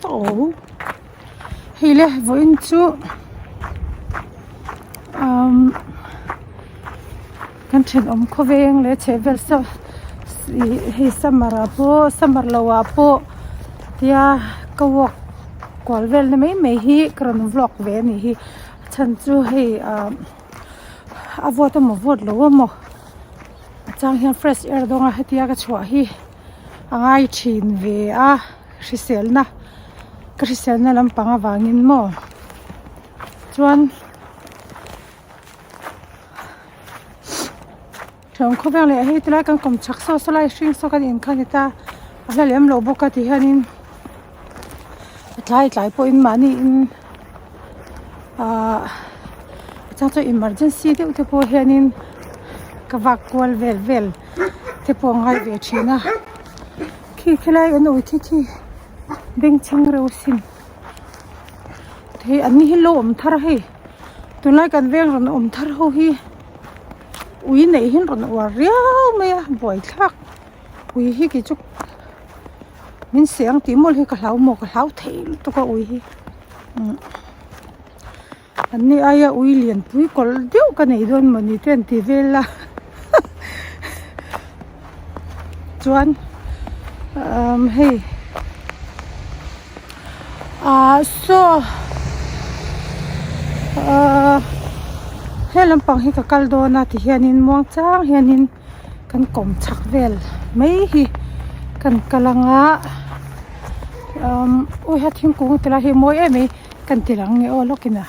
So, hele wollen zu kan chen ko veng le chevel sa hi samara po samarlawa po tia kawok kwalvel na mai hi kran vlog ve ni hi chan chu hi avota mo vot lo mo chang hian fresh air donga hetia ka chwa hi angai thin ve a Kriselna lampang awangin mo chuan thong khoweng le hi tilai kan kom chak so salai hring so kan in khanita ala lem lo boka ti hanin tlai po in mani in chang cho emergency de te po hianin kawak kwal vel te po ngai ve thina khilai an oi thi beng chang reu sin the an hi lo om thar hi tunai kan veng ron om thar ho hi ui nei hin ron war riau me boi thak ui hi ki chuk min siang ti mol hi ka hlau thei to ka ui hi an ni aya ui lian pui kol deu ka nei don mani ten ti vela chuan hey so helam pang hi ka kaldo na ti hianin muang chang hianin kan kom chak vel mai hi kan kalanga oi ha thing kung tela hi moi emi kan tilang nge o lokina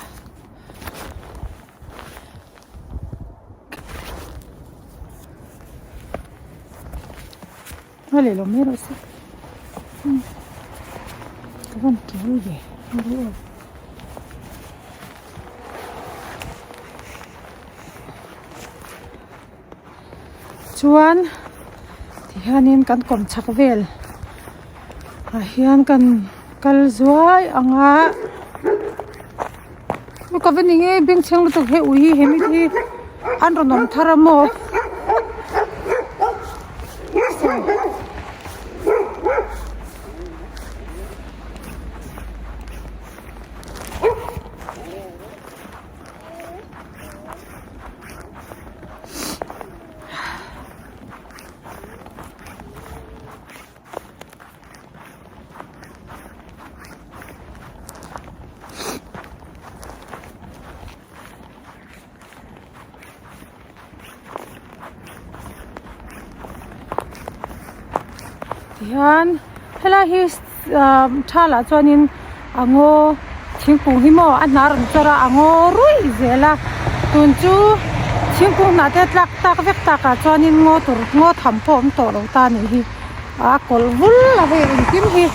vale lo mero se kawan kiwi chuan hianin kan kom chak vel hian kan kal zuai anga ka vani nge beng chang lu to he ui he mi thi an ronom tharamo hian hela hi thala chuanin ango thingkung hi mo anar chara ango rui zela tun chu thingkung na te tlak tak vek taka chuanin ngo tham pom to lo ta ni hi a kol vul la he in kim hi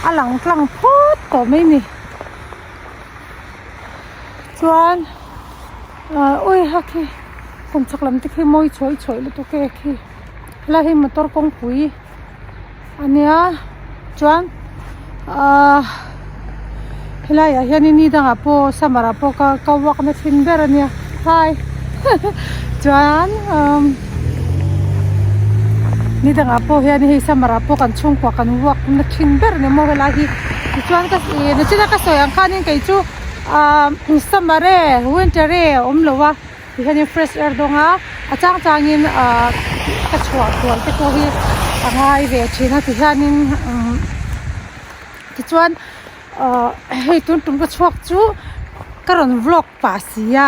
alang tlang phot to mai ni chuan oi ha ki kom chaklam te khi moi choi lu to ke khi la hi motor kong pui ania chuan helaya hianin ni danga po samara po ka wak na thin ber ania hai chuan ni danga po hian hi samara po kan chung kwa kan wak na thin ber ne mo hela hi chuan ka na china ka soyang khanin kai chu samare winter omlowa hian fresh air donga achangin ka chwa twal te ko hi angai ve thina ti hianin ti chuan hei tun ka chhuak chu karon vlog pa sia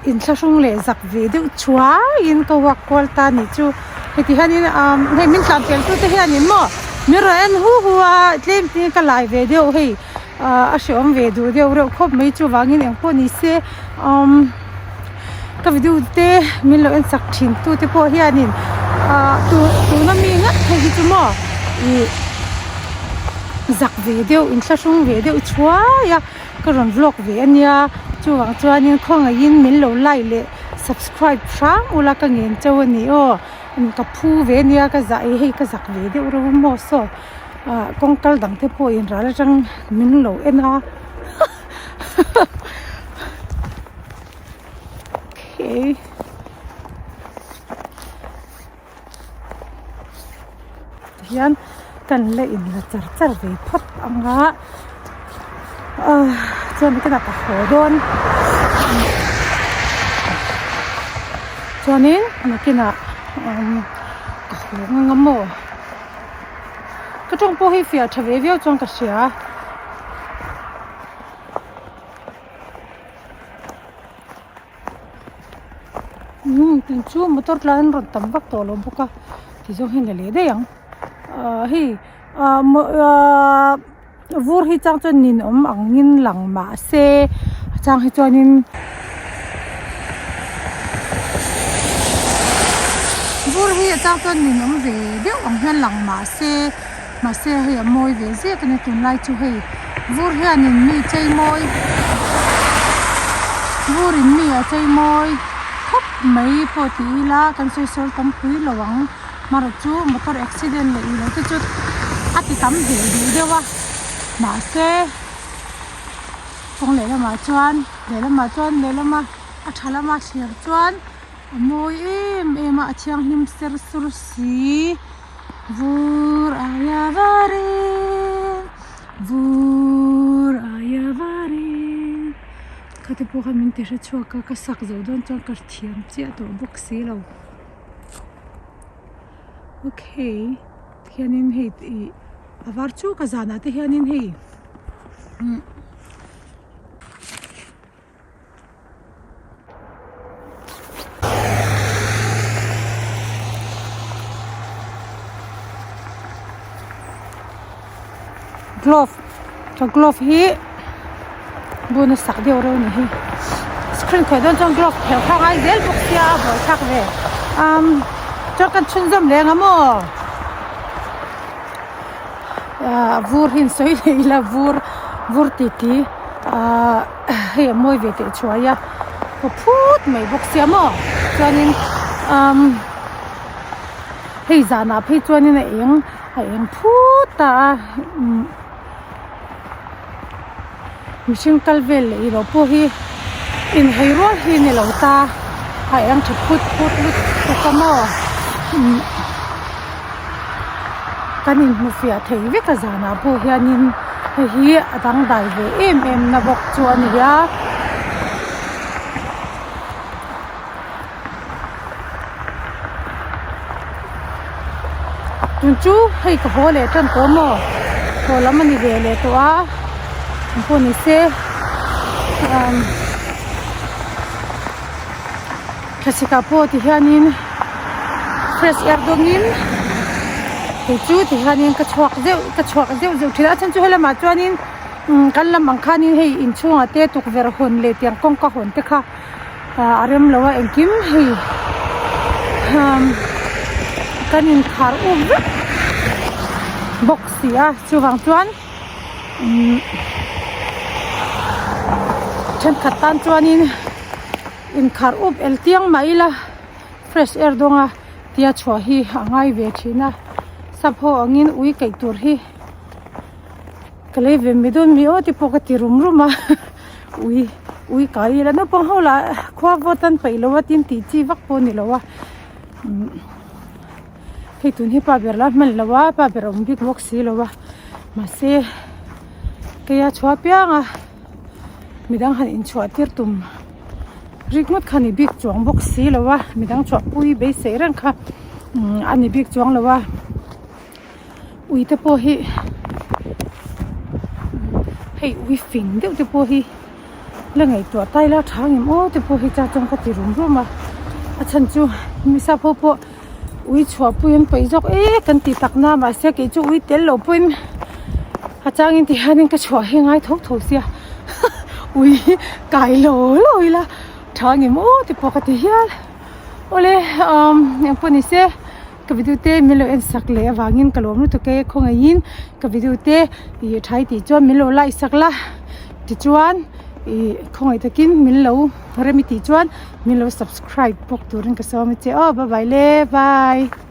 in thlasung le zak ve deuh chua in ka wak kwal ta ni chu heti hanin hei min tlam tel tu te hianin mo miro en huwa tlem ti ka lai ve deuh hei a shom ve du deuh reuh khop mai chu wangin eng po ni se ka video te min lo en sak thin tu te po hianin tu na mi nga hei chu mo giặc về đều in sa sung về đều chua ya cái run vlog về anh ya chú vàng cho anh không ai in mình lâu lại lệ subscribe sáng ula cái nghiền châu anh ô anh cái phu về anh ya cái dạy hay cái giặc về đều rồi mua so con cá đằng thế po in ra là chẳng mình lâu anh ha okay hian kan le in la char char ve phot anga chuan cái ka ho don chuanin nakina ka ho ngamo ka tong po hi fia thave veo chong ka sia tin chu motor tlan ron tam bak to lo buka ti zo hin le de yang hi vur hi chang chon nin angin lang ma se chang hi chonin vur hi chang chon nin ve deuh ang hian lang ma se hi moi ve ze kan tun lai chu hei vur hi anin mi chei moi vur in mi a chei moi khop mai po ti la kan sol tam pui lawang mara chu motor accident le ilo te chu ati tam de dewa ma se phong le la ma chuan le la ma a thala ma siar chuan moi em a chiang him ser sur si vur aya vare kate po kha min te sha chua ka sak zo don chang kar thiam chia to box si lo okay hianin hei avar chu ka zana te hianin hei glove hi buna sak deu ro ni hi screen khoi don chang glove phel kha ai zel box ya bo thak ve cho kan chun zam le ngamo vur hin soi la vur ti he moi ve te chuaya ko phut mai box ya mo chuanin hei zana phei chuanin a eng phut ta mishing kalvel le ro po hi in heiro hi ne lo ta a eng phut lut ka mo kanin mufia thei ve ka zana po hianin hi adang dai ve em na bok chuan ya tun chu hei ka hole tan to mo to lamani ve le to a po ni se kasika po ti hianin fresh air dongin chu ti hanin ka chhuak zeu thila chan chu hela ma chuanin kan lam ang khanin hei in chunga te tuk ver hon le tiang kong ka hon te kha arem lawa engkim hei kanin khar box ya chu wang chuan chan khatan chuanin in khar el tiang mai la fresh air donga tia chwa hi angai ve thina sapho angin ui kai tur hi kale ve midon mi o ti pokati rumruma ui kai la no pang hola khwa votan pailowa tin ti chi vak po ni lowa hei tun hi pa berla man lowa pa berom big box si lowa ma se kaya chwa pianga midang han in chwa tir tum rikmot khani big chuang box si lowa midang chwa pui be se ran kha ani big chuang lowa ui te po hi hei ui fing deuh te po hi la ngai to tai la thangim o te po hi cha chang ka ti rum ruma a chan chu mi sa po ui chua puin pai jok kan ti tak na ma se ke chu ui tel lo puin a chang in ti hanin ka chua he ngai thok sia ui kai lo la thangim o te po ka ti hial ole em po ni se ka video te milo en sak le awangin kalom lu to ke khonga in ka video te I thai ti chuan milo lai sakla ti chuan I khongai takin milo remi ti chuan milo subscribe pok turin ka so mi che oh bye bye le bye